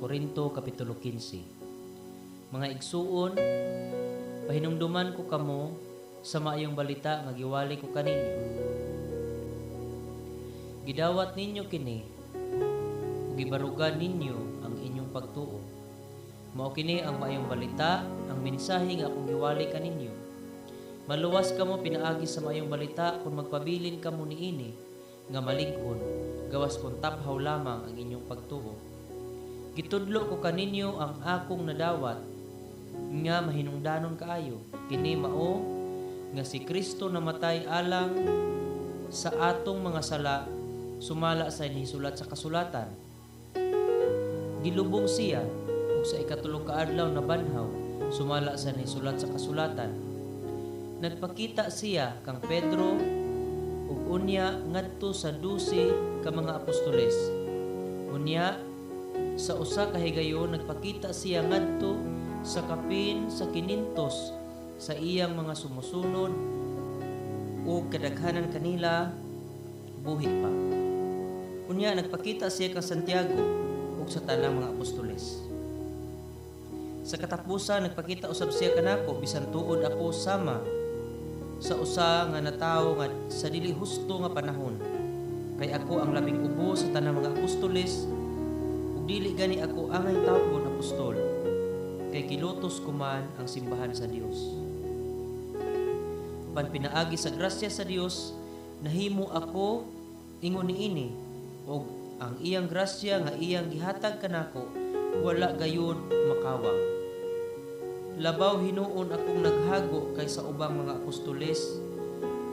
Korinto Kapitulo 15. Mga igsuon, pahinumduman ko kamo sa maayong balita nga giwali ko kaninyo. Gidawat ninyo kini ug gibarugan ninyo ang inyong pagtuo. Mao kini ang maayong balita, ang mensahe nga akong giwali kaninyo. Maluwas kamo pinaagi sa maayong balita kung magpabilin kamo niini nga malig-on, gawas kung taphaw lamang ang inyong pagtuo. Gitudlo ko kaninyo ang akong nadawat nga mahinungdanon kaayo. Kini mao nga si Kristo namatay alang sa atong mga sala, sumala sa inisulat sa kasulatan. Gilubong siya ug sa ikatulong kaadlaw na banhaw, sumala sa inisulat sa kasulatan. Nagpakita siya kang Pedro ug unya ngadto sa 12 ka mga apostoles. Unya sa usa ka higayon nagpakita siya ngadto sa kapin sa 500 sa iyang mga sumusunod ug kadaghanan kanila buhi pa. Unya nagpakita siya kang Santiago ug sa tanang mga apostoles. Sa katapusan nagpakita usab siya kanako bisan tuod ako sama sa usa nga natawo nga sa dili husto nga panahon. Kay ako ang labing ubo sa tanang mga apostoles ug dili gani ako angay tawgon apostol. Kay kilutos ko man ang simbahan sa Dios. Pan pinaagi sa grasya sa Dios, nahimo ako ingon niini ug ang iyang grasya nga iyang gihatag kanako wala gayud makawang. Labaw hinuon akong naghago kay sa ubang mga apostoles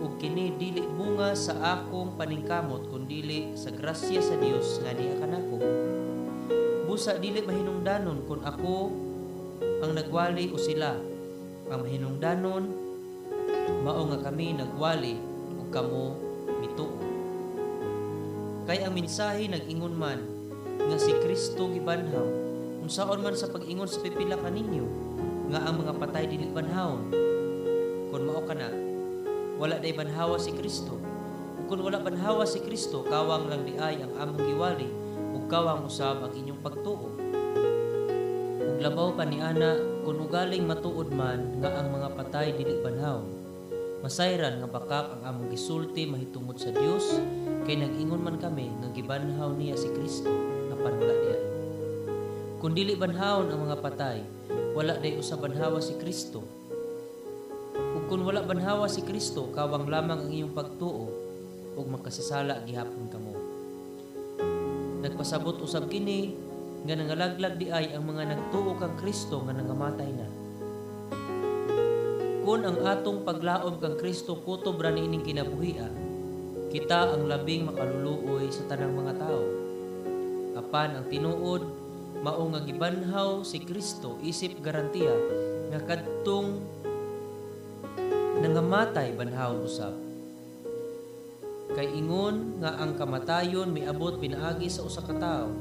ug kini dili bunga sa akong paningkamot kundi sa grasya sa Dios nga niya kanako. Busa dili mahinungdanon kung ako ang nagwali o sila. Ang mahinungdanon mao nga kami nagwali ug kamo mituo. Kay ang mensahe nag-ingon man nga si Kristo gibanhaw, unsaon man sa pag-ingon sa pipila kaninyo nga ang mga patay dili banhawon. Kun mao kana, wala day banhawa si Kristo. Ug kun wala banhawa si Kristo, kawang lang di ay ang among giwali ug kawang usab ang inyong pagtuo. Ug labaw pa niana kun ugaling matuod man nga ang mga patay dili banhaw. Masayran nga bakak ang among gisulti mahitungod sa Dios kay nag-ingon man kami nga gibanhaw niya si Kristo apan wala diay. Kun dili banhawon ang mga patay, wala day usab banhawa si Kristo. Ug kun wala banhawa si Kristo, kawang lamang ang iyong pagtuo ug makasasala gihapon kamo. Nagpasabot usab kini nga nangalaglag di ay ang mga nagtuo kang Kristo nga nangamatay na. Kung ang atong paglaom kang Kristo kutob ra niining kinabuhia, kita ang labing makaluluoy sa tanang mga tao. Apan ang tinuod mao nga gibanhaw si Kristo isip garantiya nga kadtong nangamatay banhaw usab. Kay ingon nga ang kamatayon miabot pinaagi sa usa ka tawo,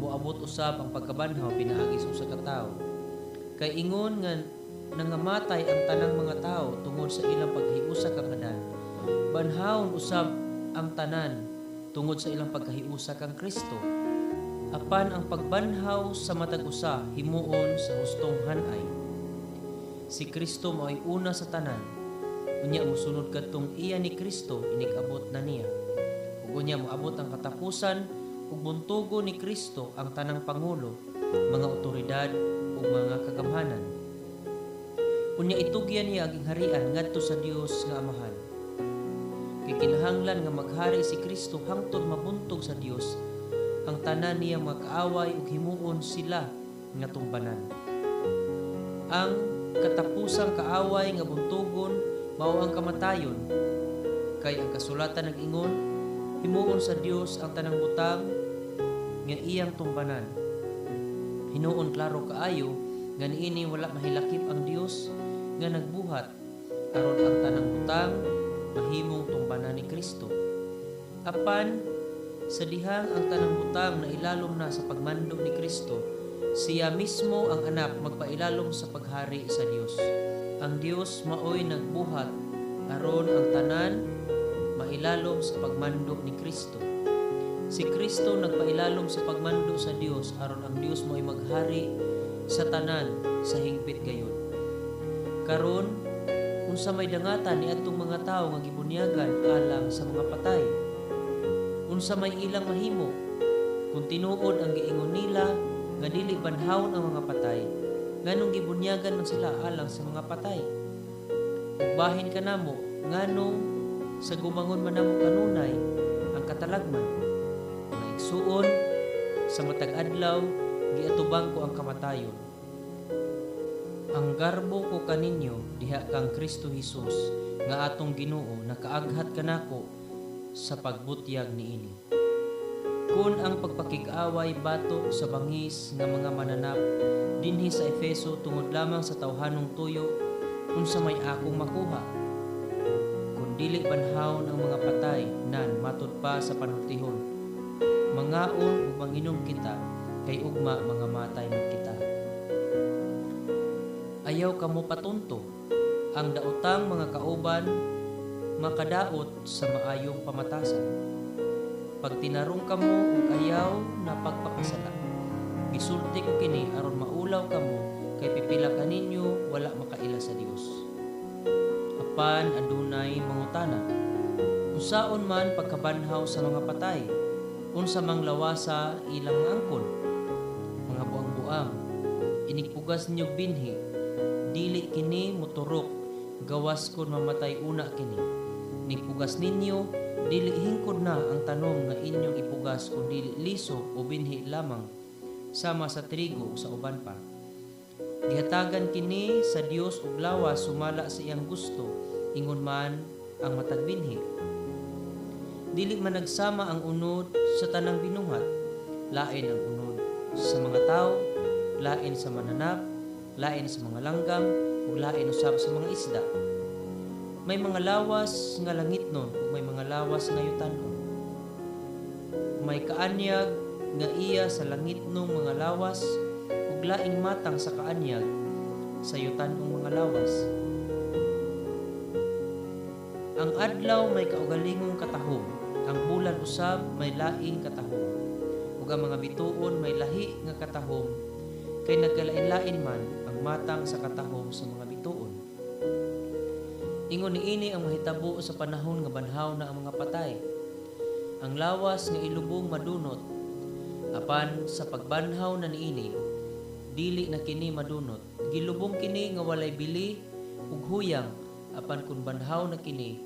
moabot usab ang pagkabanhaw pinaagi sa usa ka tawo. Kay ingon nga nangamatay ang tanang mga tawo tungod sa ilang paghiusa kang adan, banhawon usab ang tanan tungod sa ilang pagkahiusa kang Kristo. Apan ang pagbanhaw sa matag usa himuon sa hustong hanay. Si Kristo mao'y una sa tanan. Unya mosunod kadtong iya ni Kristo inig-abot na niya. Ug unya moabot ang katapusan ug buntugo ni Kristo ang tanang pangulo, mga otoridad ug mga kagamhanan. Unya itugyan niya ang harian ngadto sa Dios nga Amahan. Kay kinahanglan nga maghari si Kristo hangtod mabuntog sa Dios ang tanan niya mga kaaway ug himuon sila nga tumbanan. Ang katapusang kaaway nga buntugon mao ang kamatayon. Kay ang kasulatan nag-ingon, himuon sa Dios ang tanang butang nga iyang tumbanan. Hinuon klaro kaayo nga niini wala mahilakip ang Dios nga nagbuhat aron ang tanang butang mahimong tumbanan ni Kristo. Apan sa dihang ang tanang butang na ilalom na sa pagmando ni Kristo, siya mismo ang anak magpailalom sa paghari sa Dios. Ang Dios maoy nagbuhat aron ang tanan mailalom sa pagmando ni Kristo. Si Kristo nagpailalom sa pagmando sa Dios aron ang Dios mo'y maghari sa tanan sa hingpit gayon. Karon unsa may dangatan niadtong mga tawo nga gibunyagan alang sa mga patay? Unsa may ilang mahimo kung tinuod ang giingon nila nga dili banhawon ang mga patay, nganong gibunyagan man sila alang sa mga patay? Ug bahin kanamo nganong sa gumangon man namo kanunay ang katalagman. Mga igsuon sa matag adlaw giatubang ko ang kamatayon. Ang garbo ko kaninyo diha kang Kristo Jesus nga atong Ginoo nakaaghat kanako sa pagbutyag niini. Kun ang pagpakig-away batok sa bangis nga mga mananap dinhi sa Efeso tungod lamang sa tawhanong tuyo, unsa may akong makuha? Kun dili banhawon ang mga patay nan matud pa sa panultihon. Mangaon ug manginom kita kay ugma mga matay man kita. Ayaw kamo patunto ang daotang mga kauban makadaot sa maayong pamatasan. Pag tinarong kamo ug ayaw na pagpakasala, gisulti ko kini aron maulaw kamo kay pipila kaninyo wala makaila sa Dios. Apan adunay mangutana, unsaon man pagkabanhaw sa mga patay? Unsa mang lawasa ilang angkon? Mga buang-buang, inigpugas niyo binhi, dili kini moturok, gawas kon mamatay una kini. Nigpugas ninyo, dili hingkod na ang tanom nga inyong ipugas kung dili liso o binhi lamang, sama sa trigo o sa uban pa. Gihatagan kini sa Dios ug lawas sumala sa iyang gusto, ingon man ang matag binhi. Dili man nagsama ang unod sa tanang binuhat, lain ang unod sa mga tao, lain sa mananap, lain sa mga langgam, ug lain usab sa mga isda. May mga lawas nga langitnon ug may mga lawas nga yutanon. May kaanyag nga iya sa langitnong mga lawas ug laing matang sa kaanyag sa yutanong mga lawas. Ang adlaw may kaugalingong katahom, ang bulan usab may laing katahom, ug ang mga bituon may lahi nga katahom, kay nagkalain-lain man ang matang sa katahom sa mga bituon. Ingon niini ang mahitabo sa panahon nga banhaw na ang mga patay. Ang lawas nga ilubong madunot, apan sa pagbanhaw na niini, dili na kini madunot. Gilubong kini nga walay bili ug huyang, apan kun banhaw na kini,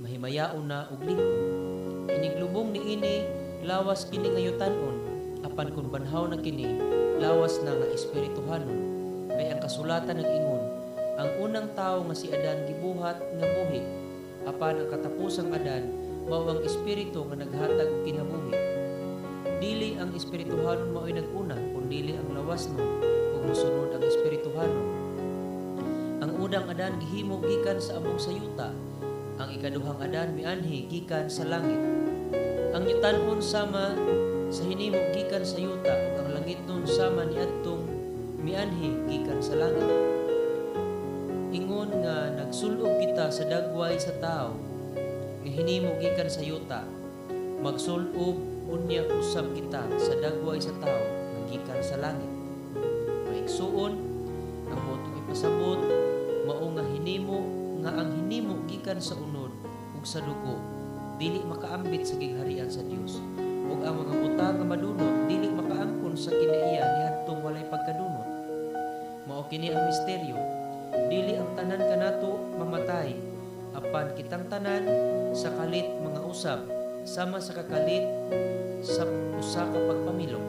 mahimayaon na ug lingkod. Iniglubong niini, lawas kini nga yutanon, apan kun banhaw na kini, lawas na nga espirituhanon. Kay ang kasulatan nag-ingon, ang unang tao nga si Adan gibuhat nga buhi, apan ang katapusang Adan mao ang espiritu nga naghatag og kinabuhi. Dili ang espirituhanon mao'y nag-una, kundi ang lawasnon ug mosunod ang espirituhanon. Ang unang Adan gihimo gikan sa among sayuta, ang ikaduhang Adan mianhi gikan sa langit. Ang yutanon sama sa hinimo gikan sa yuta ug ang langitnon sama niadtong mianhi gikan sa langit. Ingon nga nagsulob kita sa dagway sa tao nga hinimo gikan sa yuta, magsulob unya usab kita sa dagway sa tao nga gikan sa langit. Maigsuon ang motong ipasabot mao nga hinimo nga ang hinimo gikan sa unod ug sa dugo dili makaambit sa gigharian sa Dios, ug ang mga butang nga madunot dili makaangkon sa kinaiya niadtong walay pagkadunot. Mao kini ang misteryo. Dili ang tanan kanato mamatay, apan kitang tanan sa kalit mga usab, sama sa kakalit sa usa ka pagpamilok.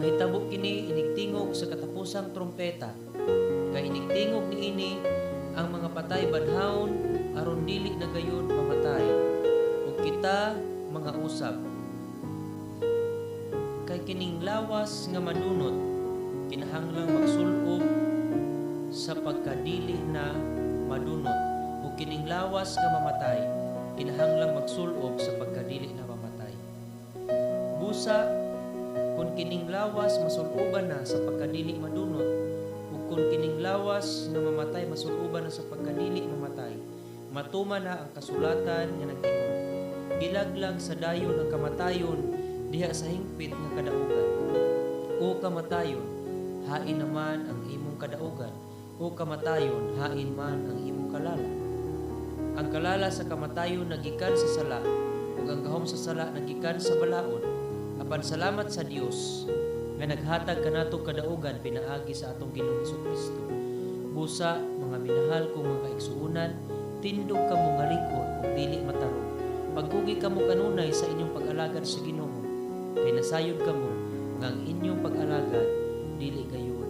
Mahitabo kini inigtingog sa katapusang trompeta, kay inigtingog niini ang mga patay banhawon aron dili na gayon mamatay, ug kita mga usab. Kay kining lawas nga madunot, kinahanglang magsulob sa pagkadili na madunot, ug kining lawas nga mamatay kinahanglang magsulob sa pagkadili na mamatay. Busa kun kining lawas masuloban na sa pagkadili madunot, ug kun kining lawas nga mamatay masuloban na sa pagkadili mamatay, matuma na ang kasulatan nga nag-ingon, gilaglag sa dayon ang kamatayon diha sa hingpit nga kadaugan. O kamatayon, hain naman ang imong kadaugan. O kamatayon, hain man ang imong kalala. Ang kalala sa kamatayon nagikan sa sala, ug ang gahom sa sala nagikan sa balaod. Apan salamat sa Dios nga naghatag kanato kadaugan pinaagi sa atong Ginoong Hesukristo. Busa, mga minahal kong mga kaigsuonan, tindog kamo nga likod ug dili matarong. Pagkugi kamo kanunay sa inyong pag-alagad sa Ginoo, kay nasayod kamo nga ang inyong pag-alagad dili gayon